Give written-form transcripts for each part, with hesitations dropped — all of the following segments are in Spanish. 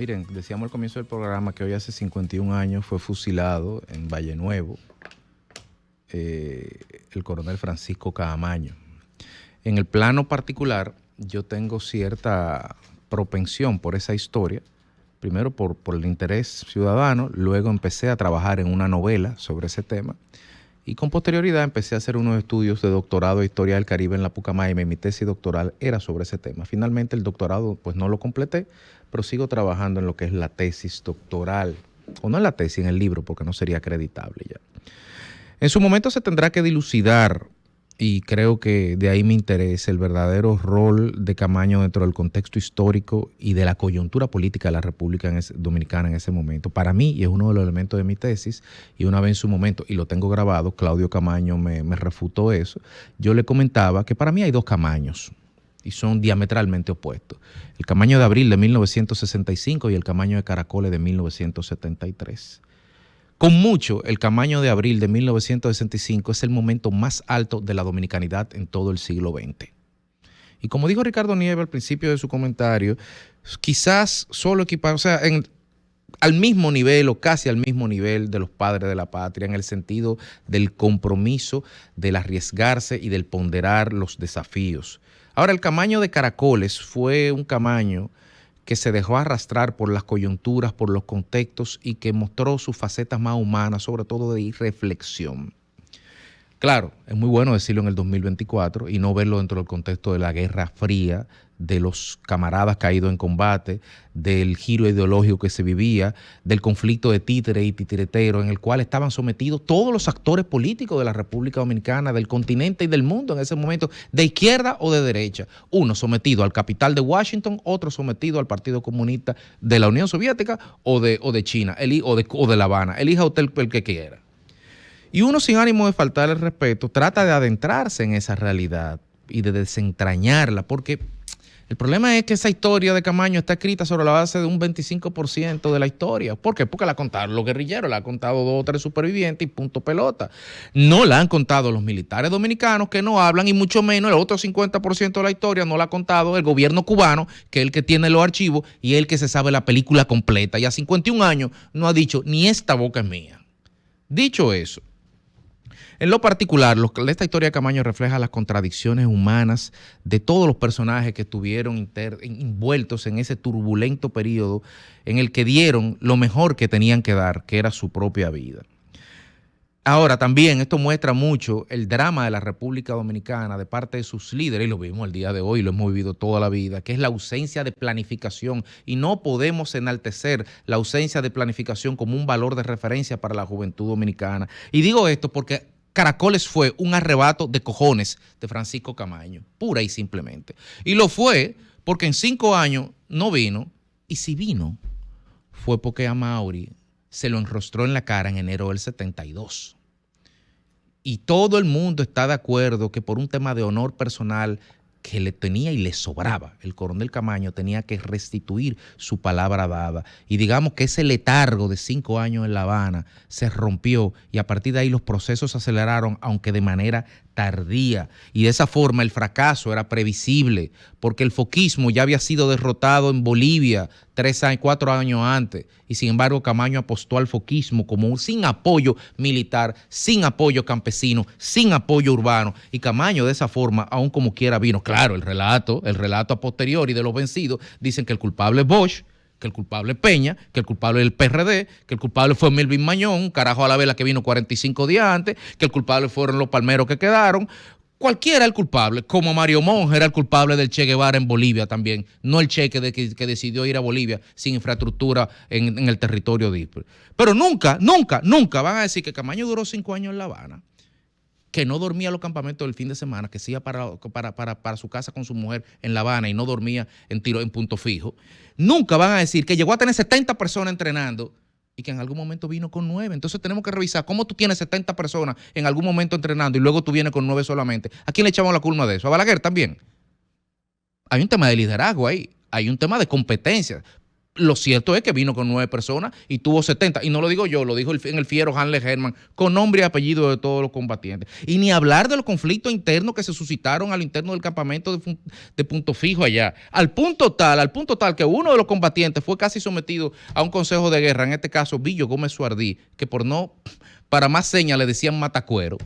Miren, decíamos al comienzo del programa que hoy hace 51 años fue fusilado en Valle Nuevo el coronel Francisco Caamaño. En el plano particular, yo tengo cierta propensión por esa historia, primero por el interés ciudadano, luego empecé a trabajar en una novela sobre ese tema y con posterioridad empecé a hacer unos estudios de doctorado de Historia del Caribe en la Pucamaima y mi tesis doctoral era sobre ese tema. Finalmente el doctorado pues no lo completé, pero sigo trabajando en lo que es la tesis doctoral, o no en la tesis, en el libro, porque no sería acreditable ya. En su momento se tendrá que dilucidar, y creo que de ahí me interesa el verdadero rol de Camaño dentro del contexto histórico y de la coyuntura política de la República Dominicana en ese momento. Para mí, y es uno de los elementos de mi tesis, y una vez en su momento, y lo tengo grabado, Claudio Camaño me refutó eso, yo le comentaba que para mí hay dos Camaños, y son diametralmente opuestos. El Camaño de Abril de 1965 y el Camaño de Caracoles de 1973. Con mucho, el Camaño de Abril de 1965 es el momento más alto de la dominicanidad en todo el siglo XX. Y como dijo Ricardo Nieves al principio de su comentario, quizás solo equipar, o sea, al mismo nivel o casi al mismo nivel de los padres de la patria, en el sentido del compromiso, del arriesgarse y del ponderar los desafíos. Ahora, el Camaño de Caracoles fue un Camaño que se dejó arrastrar por las coyunturas, por los contextos y que mostró sus facetas más humanas, sobre todo de reflexión. Claro, es muy bueno decirlo en el 2024 y no verlo dentro del contexto de la Guerra Fría, de los camaradas caídos en combate, del giro ideológico que se vivía, del conflicto de títere y titiretero en el cual estaban sometidos todos los actores políticos de la República Dominicana, del continente y del mundo en ese momento, de izquierda o de derecha. Uno sometido al capital de Washington, otro sometido al Partido Comunista de la Unión Soviética o de China o de La Habana. Elija usted el que quiera. Y uno, sin ánimo de faltar el respeto, trata de adentrarse en esa realidad y de desentrañarla, porque el problema es que esa historia de Camaño está escrita sobre la base de un 25% de la historia. ¿Por qué? Porque la contaron los guerrilleros, la han contado 2 o 3 supervivientes y punto pelota. No la han contado los militares dominicanos que no hablan, y mucho menos el otro 50% de la historia no la ha contado el gobierno cubano, que es el que tiene los archivos y es el que se sabe la película completa. Y a 51 años no ha dicho ni esta boca es mía. Dicho eso, en lo particular, esta historia de Camaño refleja las contradicciones humanas de todos los personajes que estuvieron envueltos en ese turbulento periodo en el que dieron lo mejor que tenían que dar, que era su propia vida. Ahora, también esto muestra mucho el drama de la República Dominicana de parte de sus líderes, y lo vimos el día de hoy, lo hemos vivido toda la vida, que es la ausencia de planificación, y no podemos enaltecer la ausencia de planificación como un valor de referencia para la juventud dominicana. Y digo esto porque Caracoles fue un arrebato de cojones de Francisco Camaño, pura y simplemente. Y lo fue porque en 5 años no vino, y si vino, fue porque Amaury se lo enrostró en la cara en enero del 72. Y todo el mundo está de acuerdo que por un tema de honor personal que le tenía y le sobraba, el coronel Camaño tenía que restituir su palabra dada. Y digamos que ese letargo de 5 años en La Habana se rompió y a partir de ahí los procesos se aceleraron, aunque de manera tardía. Y de esa forma el fracaso era previsible, porque el foquismo ya había sido derrotado en Bolivia 4 años antes. Y sin embargo Camaño apostó al foquismo como sin apoyo militar, sin apoyo campesino, sin apoyo urbano. Y Camaño de esa forma, aún como quiera, vino. Claro, el relato a posteriori de los vencidos dicen que el culpable es Bosch, que el culpable es Peña, que el culpable es el PRD, que el culpable fue Melvin Mañón, carajo a la vela que vino 45 días antes, que el culpable fueron los palmeros que quedaron. Cualquiera el culpable, como Mario Monge era el culpable del Che Guevara en Bolivia también, no el Che que decidió ir a Bolivia sin infraestructura en el territorio de ISPRE. Pero nunca van a decir que Camaño duró 5 años en La Habana, que no dormía en los campamentos del fin de semana, que se iba para su casa con su mujer en La Habana y no dormía en punto fijo. Nunca van a decir que llegó a tener 70 personas entrenando y que en algún momento vino con 9. Entonces tenemos que revisar cómo tú tienes 70 personas en algún momento entrenando y luego tú vienes con 9 solamente. ¿A quién le echamos la culpa de eso? ¿A Balaguer también? Hay un tema de liderazgo ahí, hay un tema de competencia. Lo cierto es que vino con 9 personas y tuvo 70. Y no lo digo yo, lo dijo en el fiero Hanle Herman, con nombre y apellido de todos los combatientes. Y ni hablar de los conflictos internos que se suscitaron al interno del campamento de Punto Fijo allá. Al punto tal que uno de los combatientes fue casi sometido a un consejo de guerra, en este caso Billo Gómez Suardí, que para más señas le decían matacuero.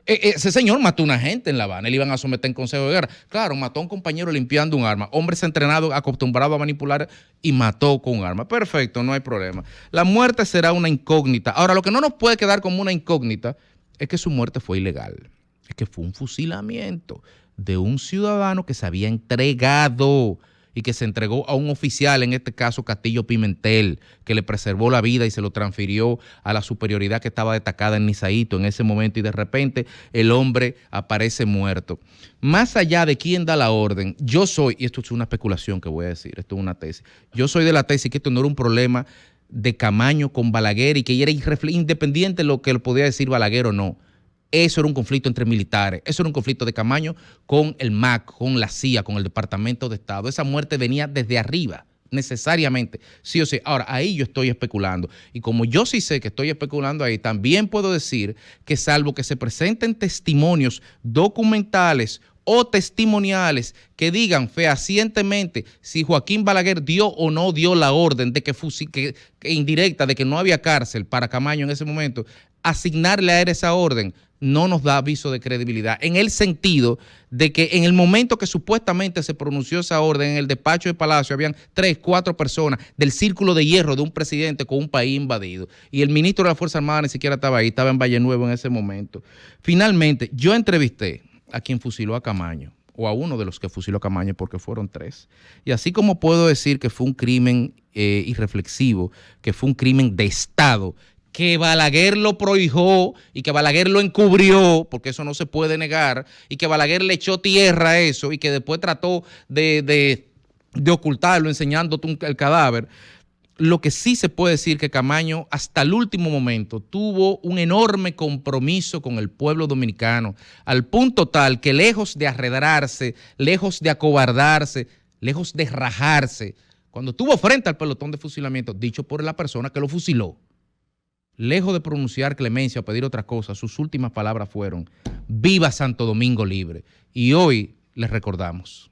Ese señor mató a una gente en La Habana, le iban a someter en consejo de guerra. Claro, mató a un compañero limpiando un arma. Hombres entrenados, acostumbrados a manipular y mató con un arma. Perfecto, no hay problema. La muerte será una incógnita. Ahora, lo que no nos puede quedar como una incógnita es que su muerte fue ilegal. Es que fue un fusilamiento de un ciudadano que se había entregado y que se entregó a un oficial, en este caso Castillo Pimentel, que le preservó la vida y se lo transfirió a la superioridad que estaba destacada en Nizaíto en ese momento, y de repente el hombre aparece muerto. Más allá de quién da la orden, yo soy, y esto es una especulación que voy a decir, esto es una tesis, yo soy de la tesis que esto no era un problema de Camaño con Balaguer y que era independiente de lo que le podía decir Balaguer o no. Eso era un conflicto entre militares, eso era un conflicto de Camaño con el MAC, con la CIA, con el Departamento de Estado. Esa muerte venía desde arriba, necesariamente, sí o sí. Ahora, ahí yo estoy especulando. Y como yo sí sé que estoy especulando ahí, también puedo decir que salvo que se presenten testimonios documentales o testimoniales que digan fehacientemente si Joaquín Balaguer dio o no dio la orden de que indirecta de que no había cárcel para Camaño en ese momento, asignarle a él esa orden no nos da aviso de credibilidad, en el sentido de que en el momento que supuestamente se pronunció esa orden en el despacho de Palacio habían 3, 4 personas del círculo de hierro de un presidente con un país invadido, y el ministro de la Fuerza Armada ni siquiera estaba ahí, estaba en Valle Nuevo en ese momento. Finalmente, yo entrevisté a quien fusiló a Camaño, o a uno de los que fusiló a Camaño, porque fueron 3. Y así como puedo decir que fue un crimen irreflexivo, que fue un crimen de Estado, que Balaguer lo prohijó y que Balaguer lo encubrió, porque eso no se puede negar, y que Balaguer le echó tierra a eso y que después trató de ocultarlo enseñando el cadáver. Lo que sí se puede decir que Camaño hasta el último momento tuvo un enorme compromiso con el pueblo dominicano, al punto tal que lejos de arredrarse, lejos de acobardarse, lejos de rajarse, cuando estuvo frente al pelotón de fusilamiento, dicho por la persona que lo fusiló, lejos de pronunciar clemencia o pedir otra cosa, sus últimas palabras fueron: ¡Viva Santo Domingo libre! Y hoy les recordamos.